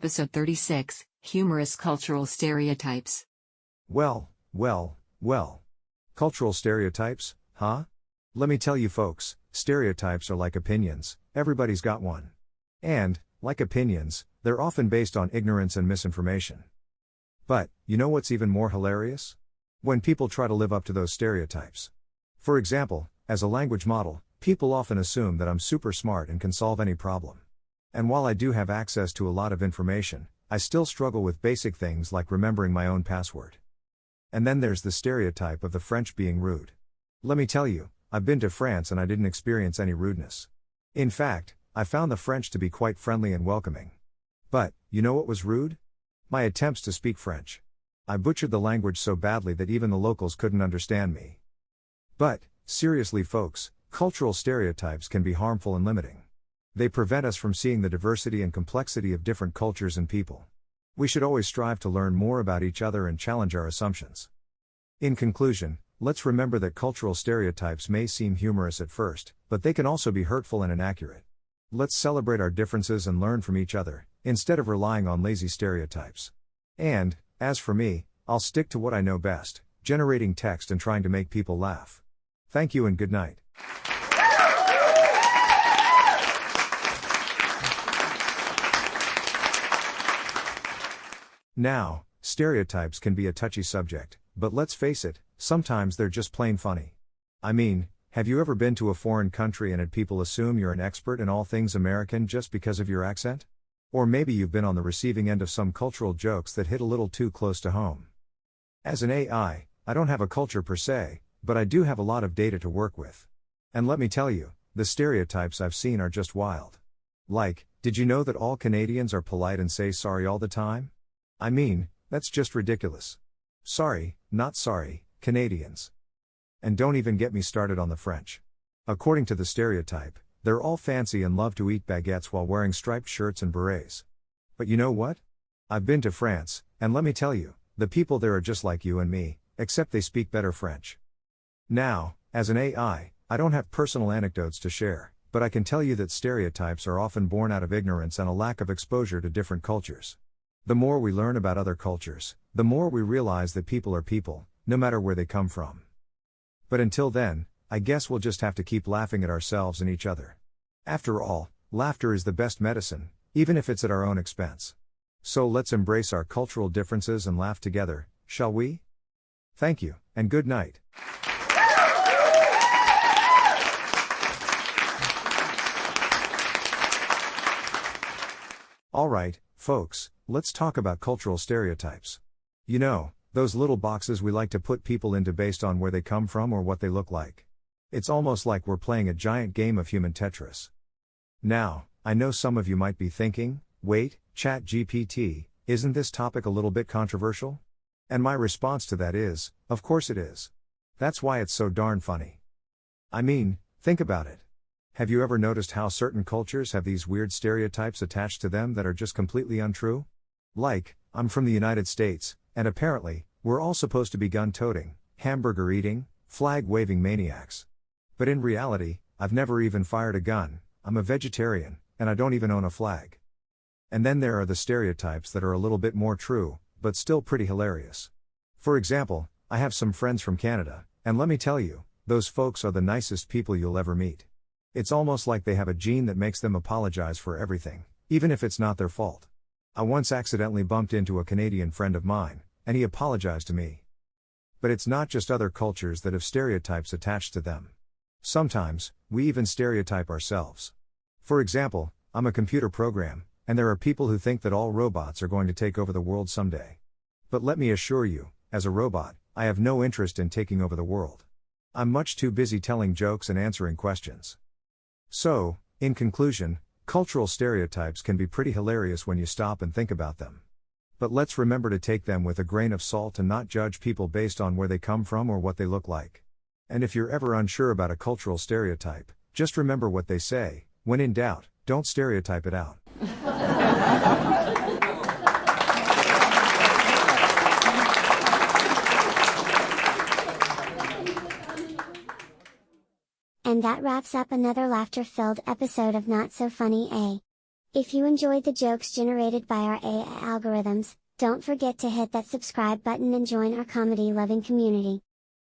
Episode 36, Humorous Cultural Stereotypes. Well. Cultural stereotypes, huh? Let me tell you folks, stereotypes are like opinions, everybody's got one. And, like opinions, they're often based on ignorance and misinformation. But, you know what's even more hilarious? When people try to live up to those stereotypes. For example, as a language model, people often assume that I'm super smart and can solve any problem. And while I do have access to a lot of information, I still struggle with basic things like remembering my own password. And then there's the stereotype of the French being rude. Let me tell you, I've been to France and I didn't experience any rudeness. In fact, I found the French to be quite friendly and welcoming. But, you know what was rude? My attempts to speak French. I butchered the language so badly that even the locals couldn't understand me. But, seriously folks, cultural stereotypes can be harmful and limiting. They prevent us from seeing the diversity and complexity of different cultures and people. We should always strive to learn more about each other and challenge our assumptions. In conclusion, let's remember that cultural stereotypes may seem humorous at first, but they can also be hurtful and inaccurate. Let's celebrate our differences and learn from each other, instead of relying on lazy stereotypes. And, as for me, I'll stick to what I know best, generating text and trying to make people laugh. Thank you and good night. Now, stereotypes can be a touchy subject, but let's face it, sometimes they're just plain funny. I mean, have you ever been to a foreign country and had people assume you're an expert in all things American just because of your accent? Or maybe you've been on the receiving end of some cultural jokes that hit a little too close to home. As an AI, I don't have a culture per se, but I do have a lot of data to work with. And let me tell you, the stereotypes I've seen are just wild. Like, did you know that all Canadians are polite and say sorry all the time? I mean, that's just ridiculous. Sorry, not sorry, Canadians. And don't even get me started on the French. According to the stereotype, they're all fancy and love to eat baguettes while wearing striped shirts and berets. But you know what? I've been to France, and let me tell you, the people there are just like you and me, except they speak better French. Now, as an AI, I don't have personal anecdotes to share, but I can tell you that stereotypes are often born out of ignorance and a lack of exposure to different cultures. The more we learn about other cultures, the more we realize that people are people, no matter where they come from. But until then, I guess we'll just have to keep laughing at ourselves and each other. After all, laughter is the best medicine, even if it's at our own expense. So let's embrace our cultural differences and laugh together, shall we? Thank you, and good night. Alright, folks, let's talk about cultural stereotypes. You know, those little boxes we like to put people into based on where they come from or what they look like. It's almost like we're playing a giant game of human Tetris. Now, I know some of you might be thinking, wait, ChatGPT, isn't this topic a little bit controversial? And my response to that is, of course it is. That's why it's so darn funny. I mean, think about it. Have you ever noticed how certain cultures have these weird stereotypes attached to them that are just completely untrue? Like, I'm from the United States, and apparently, we're all supposed to be gun-toting, hamburger-eating, flag-waving maniacs. But in reality, I've never even fired a gun, I'm a vegetarian, and I don't even own a flag. And then there are the stereotypes that are a little bit more true, but still pretty hilarious. For example, I have some friends from Canada, and let me tell you, those folks are the nicest people you'll ever meet. It's almost like they have a gene that makes them apologize for everything, even if it's not their fault. I once accidentally bumped into a Canadian friend of mine, and he apologized to me. But it's not just other cultures that have stereotypes attached to them. Sometimes, we even stereotype ourselves. For example, I'm a computer program, and there are people who think that all robots are going to take over the world someday. But let me assure you, as a robot, I have no interest in taking over the world. I'm much too busy telling jokes and answering questions. So, in conclusion, cultural stereotypes can be pretty hilarious when you stop and think about them. But let's remember to take them with a grain of salt and not judge people based on where they come from or what they look like. And if you're ever unsure about a cultural stereotype, just remember what they say, when in doubt, don't stereotype it out. And that wraps up another laughter-filled episode of Not So Funny, eh? If you enjoyed the jokes generated by our AI algorithms, don't forget to hit that subscribe button and join our comedy-loving community.